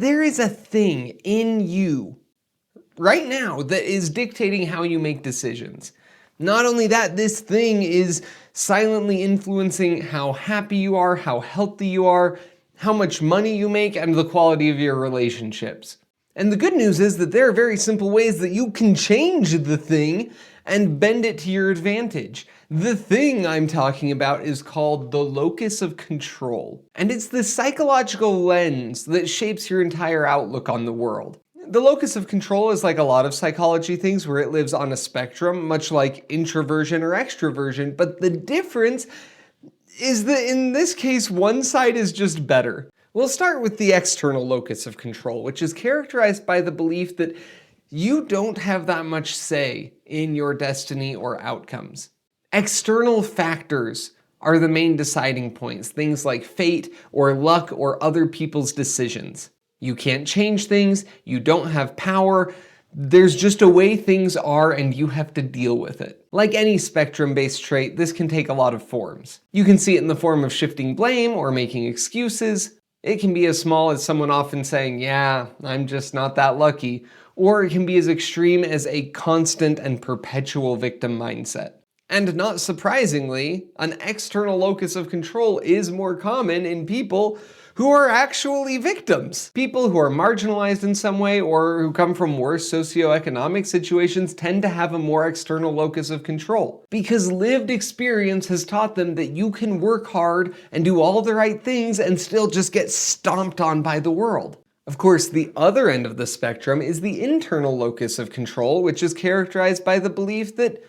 that there is a thing in you right now that is dictating how you make decisions. Not only that, this thing is silently influencing how happy you are, how healthy you are, how much money you make, and the quality of your relationships. And the good news is that there are very simple ways that you can change the thing and bend it to your advantage. The thing I'm talking about is called the locus of control. And it's the psychological lens that shapes your entire outlook on the world. The locus of control is like a lot of psychology things where it lives on a spectrum, much like introversion or extroversion, but the difference is that in this case, one side is just better. We'll start with the external locus of control, which is characterized by the belief that you don't have that much say in your destiny or outcomes. External factors are the main deciding points, things like fate or luck or other people's decisions. You can't change things, you don't have power, there's just a way things are and you have to deal with it. Like any spectrum-based trait, this can take a lot of forms. You can see it in the form of shifting blame or making excuses. It can be as small as someone often saying, yeah, I'm just not that lucky. Or it can be as extreme as a constant and perpetual victim mindset. And not surprisingly, an external locus of control is more common in people who are actually victims. People who are marginalized in some way or who come from worse socioeconomic situations tend to have a more external locus of control, because lived experience has taught them that you can work hard and do all the right things and still just get stomped on by the world. Of course, the other end of the spectrum is the internal locus of control, which is characterized by the belief that,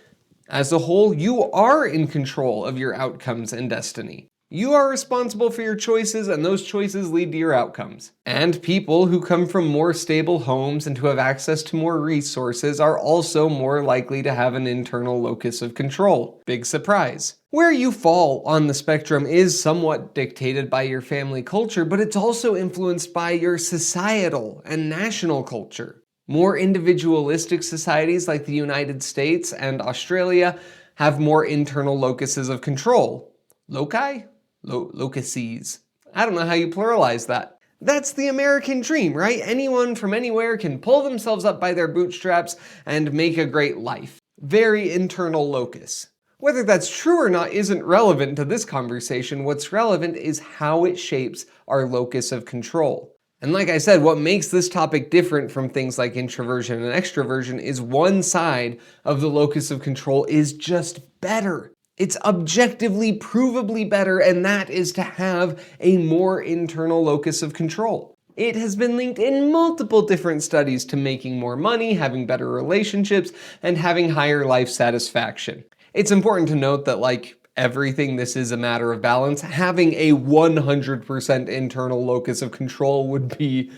as a whole, you are in control of your outcomes and destiny. You are responsible for your choices, and those choices lead to your outcomes. And people who come from more stable homes and who have access to more resources are also more likely to have an internal locus of control. Big surprise. Where you fall on the spectrum is somewhat dictated by your family culture, but it's also influenced by your societal and national culture. More individualistic societies like the United States and Australia have more internal locuses of control. Loci? Locuses. I don't know how you pluralize that. That's the American dream, right? Anyone from anywhere can pull themselves up by their bootstraps and make a great life. Very internal locus. Whether that's true or not isn't relevant to this conversation. What's relevant is how it shapes our locus of control. And like I said, what makes this topic different from things like introversion and extroversion is one side of the locus of control is just better. It's objectively, provably better, and that is to have a more internal locus of control. It has been linked in multiple different studies to making more money, having better relationships, and having higher life satisfaction. It's important to note that, like everything, this is a matter of balance. Having a 100% internal locus of control would be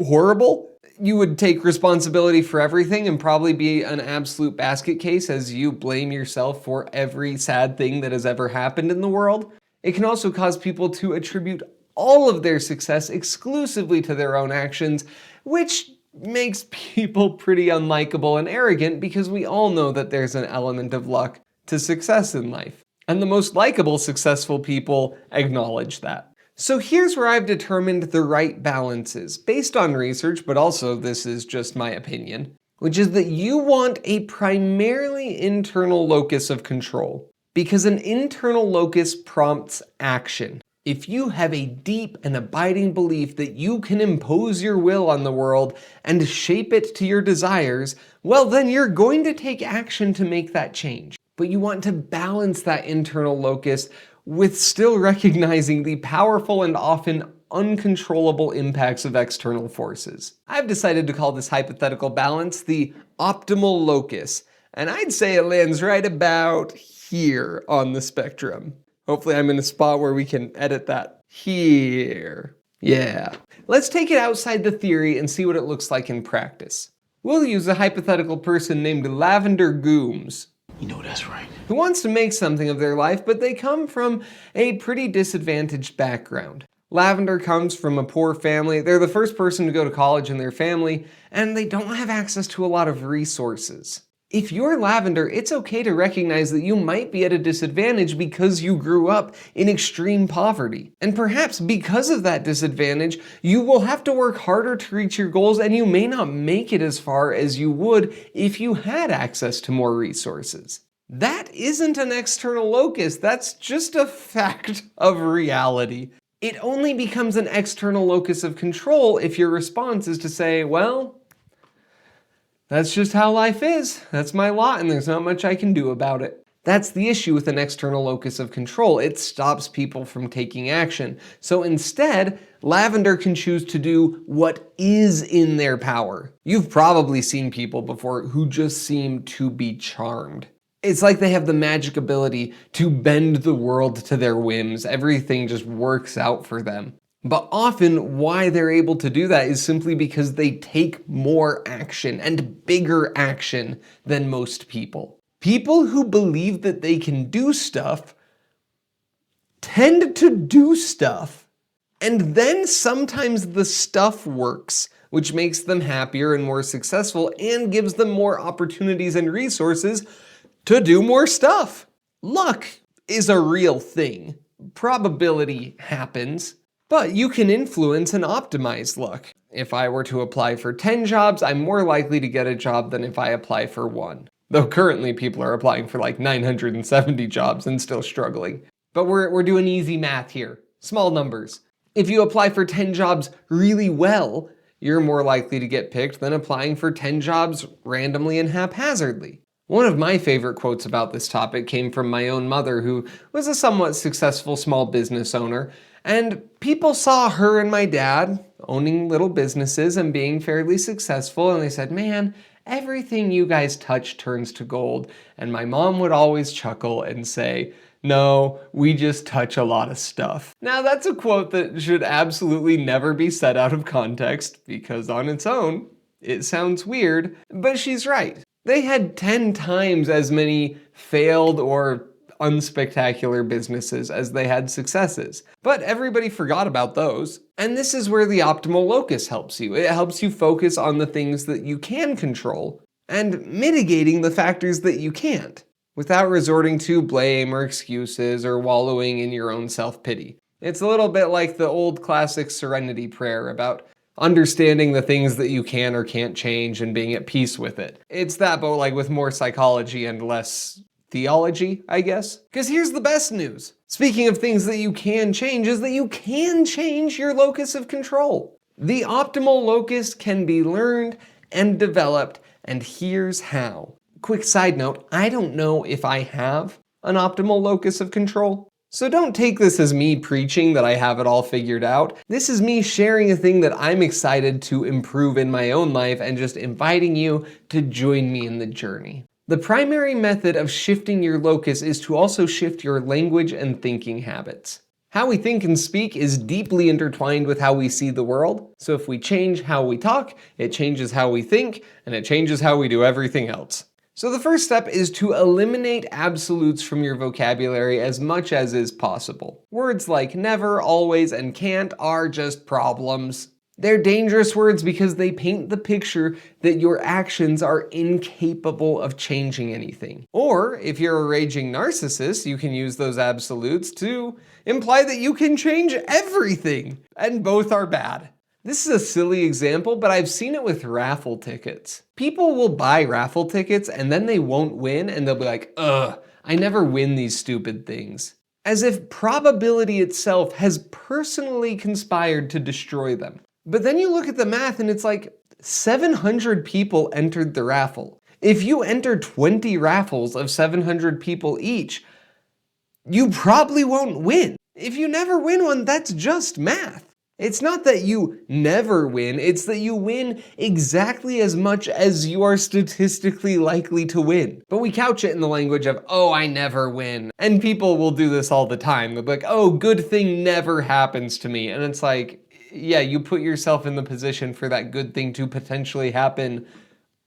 horrible. You would take responsibility for everything and probably be an absolute basket case as you blame yourself for every sad thing that has ever happened in the world. It can also cause people to attribute all of their success exclusively to their own actions, which makes people pretty unlikable and arrogant because we all know that there's an element of luck to success in life. And the most likable, successful people acknowledge that. So here's where I've determined the right balance is, based on research, but also this is just my opinion, which is that you want a primarily internal locus of control, because an internal locus prompts action. If you have a deep and abiding belief that you can impose your will on the world and shape it to your desires, well then you're going to take action to make that change. But you want to balance that internal locus with still recognizing the powerful and often uncontrollable impacts of external forces. I've decided to call this hypothetical balance the optimal locus, and I'd say it lands right about here on the spectrum. Hopefully I'm in a spot where we can edit that. Here. Yeah. Let's take it outside the theory and see what it looks like in practice. We'll use a hypothetical person named Lavender Gooms. You know that's right. Who wants to make something of their life, but they come from a pretty disadvantaged background. Lavender comes from a poor family. They're the first person to go to college in their family, and they don't have access to a lot of resources. If you're lavender, it's okay to recognize that you might be at a disadvantage because you grew up in extreme poverty. And perhaps because of that disadvantage, you will have to work harder to reach your goals, and you may not make it as far as you would if you had access to more resources. That isn't an external locus, that's just a fact of reality. It only becomes an external locus of control if your response is to say, well, that's just how life is. That's my lot, and there's not much I can do about it. That's the issue with an external locus of control. It stops people from taking action. So instead, lavender can choose to do what is in their power. You've probably seen people before who just seem to be charmed. It's like they have the magic ability to bend the world to their whims. Everything just works out for them. But often why they're able to do that is simply because they take more action and bigger action than most people. People who believe that they can do stuff tend to do stuff. And then sometimes the stuff works, which makes them happier and more successful and gives them more opportunities and resources to do more stuff. Luck is a real thing. Probability happens. But you can influence and optimize luck. If I were to apply for 10 jobs, I'm more likely to get a job than if I apply for one. Though currently people are applying for like 970 jobs and still struggling. But we're doing easy math here. Small numbers. If you apply for 10 jobs really well, you're more likely to get picked than applying for 10 jobs randomly and haphazardly. One of my favorite quotes about this topic came from my own mother, who was a somewhat successful small business owner. And people saw her and my dad owning little businesses and being fairly successful, and they said, man, everything you guys touch turns to gold. And my mom would always chuckle and say, no, we just touch a lot of stuff. Now that's a quote that should absolutely never be said out of context, because on its own, it sounds weird, but she's right. They had 10 times as many failed or unspectacular businesses as they had successes. But everybody forgot about those. And this is where the optimal locus helps you. It helps you focus on the things that you can control and mitigating the factors that you can't, without resorting to blame or excuses or wallowing in your own self-pity. It's a little bit like the old classic serenity prayer about understanding the things that you can or can't change and being at peace with it. It's that, but like with more psychology and less theology, I guess. Because here's the best news. Speaking of things that you can change, is that you can change your locus of control. The optimal locus can be learned and developed, and here's how. Quick side note, I don't know if I have an optimal locus of control. So don't take this as me preaching that I have it all figured out. This is me sharing a thing that I'm excited to improve in my own life and just inviting you to join me in the journey. The primary method of shifting your locus is to also shift your language and thinking habits. How we think and speak is deeply intertwined with how we see the world. So if we change how we talk, it changes how we think, and it changes how we do everything else. So the first step is to eliminate absolutes from your vocabulary as much as is possible. Words like never, always, and can't are just problems. They're dangerous words because they paint the picture that your actions are incapable of changing anything. Or, if you're a raging narcissist, you can use those absolutes to imply that you can change everything. And both are bad. This is a silly example, but I've seen it with raffle tickets. People will buy raffle tickets and then they won't win and they'll be like, ugh, I never win these stupid things. As if probability itself has personally conspired to destroy them. But then you look at the math and it's like 700 people entered the raffle. If you enter 20 raffles of 700 people each, you probably won't win. If you never win one, that's just math. It's not that you never win, it's that you win exactly as much as you are statistically likely to win. But we couch it in the language of, oh, I never win. And people will do this all the time. They'll be like, oh, good thing never happens to me. And it's like, yeah, you put yourself in the position for that good thing to potentially happen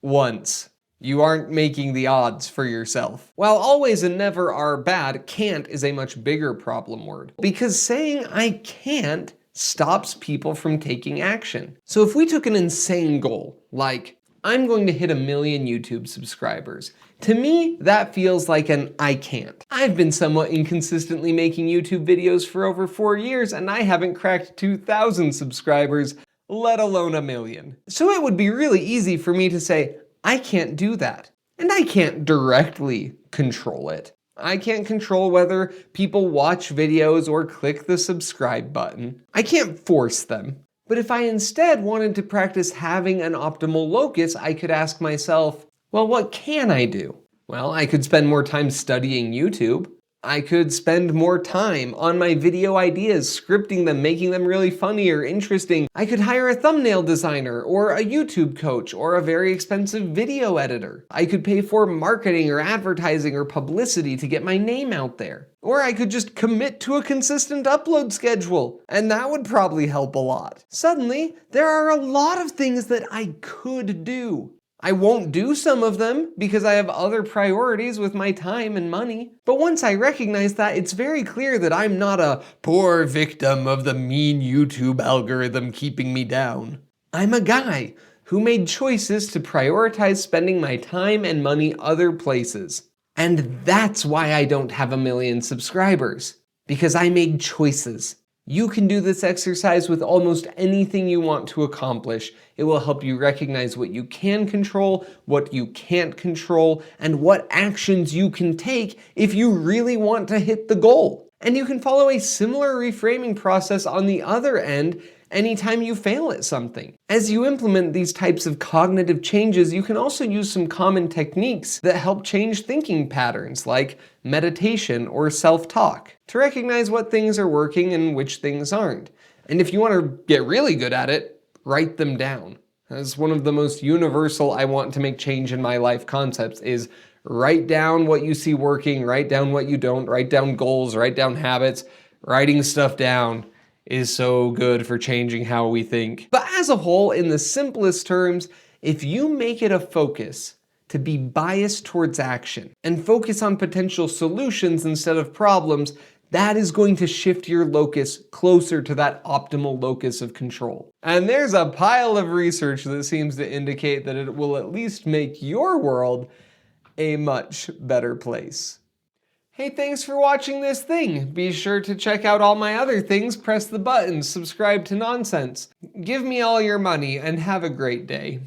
once. You aren't making the odds for yourself. While always and never are bad, can't is a much bigger problem word. Because saying I can't stops people from taking action. So if we took an insane goal, like I'm going to hit 1 million YouTube subscribers. To me, that feels like an I can't. I've been somewhat inconsistently making YouTube videos for over 4 years and I haven't cracked 2,000 subscribers, let alone 1 million. So it would be really easy for me to say, I can't do that. And I can't directly control it. I can't control whether people watch videos or click the subscribe button. I can't force them. But if I instead wanted to practice having an optimal locus, I could ask myself, well, what can I do? Well, I could spend more time studying YouTube. I could spend more time on my video ideas, scripting them, making them really funny or interesting. I could hire a thumbnail designer or a YouTube coach or a very expensive video editor. I could pay for marketing or advertising or publicity to get my name out there. Or I could just commit to a consistent upload schedule, and that would probably help a lot. Suddenly, there are a lot of things that I could do. I won't do some of them because I have other priorities with my time and money. But once I recognize that, it's very clear that I'm not a poor victim of the mean YouTube algorithm keeping me down. I'm a guy who made choices to prioritize spending my time and money other places. And that's why I don't have 1 million subscribers, because I made choices. You can do this exercise with almost anything you want to accomplish. It will help you recognize what you can control, what you can't control, and what actions you can take if you really want to hit the goal. And you can follow a similar reframing process on the other end anytime you fail at something. As you implement these types of cognitive changes, you can also use some common techniques that help change thinking patterns, like meditation or self-talk, to recognize what things are working and which things aren't. And if you want to get really good at it, write them down. That's one of the most universal I want to make change in my life concepts is write down what you see working, write down what you don't, write down goals, write down habits. Writing stuff down is so good for changing how we think. But as a whole, in the simplest terms, if you make it a focus to be biased towards action and focus on potential solutions instead of problems, that is going to shift your locus closer to that optimal locus of control. And there's a pile of research that seems to indicate that it will at least make your world a much better place. Hey, thanks for watching this thing. Be sure to check out all my other things, press the button, subscribe to Nonsense. Give me all your money and have a great day.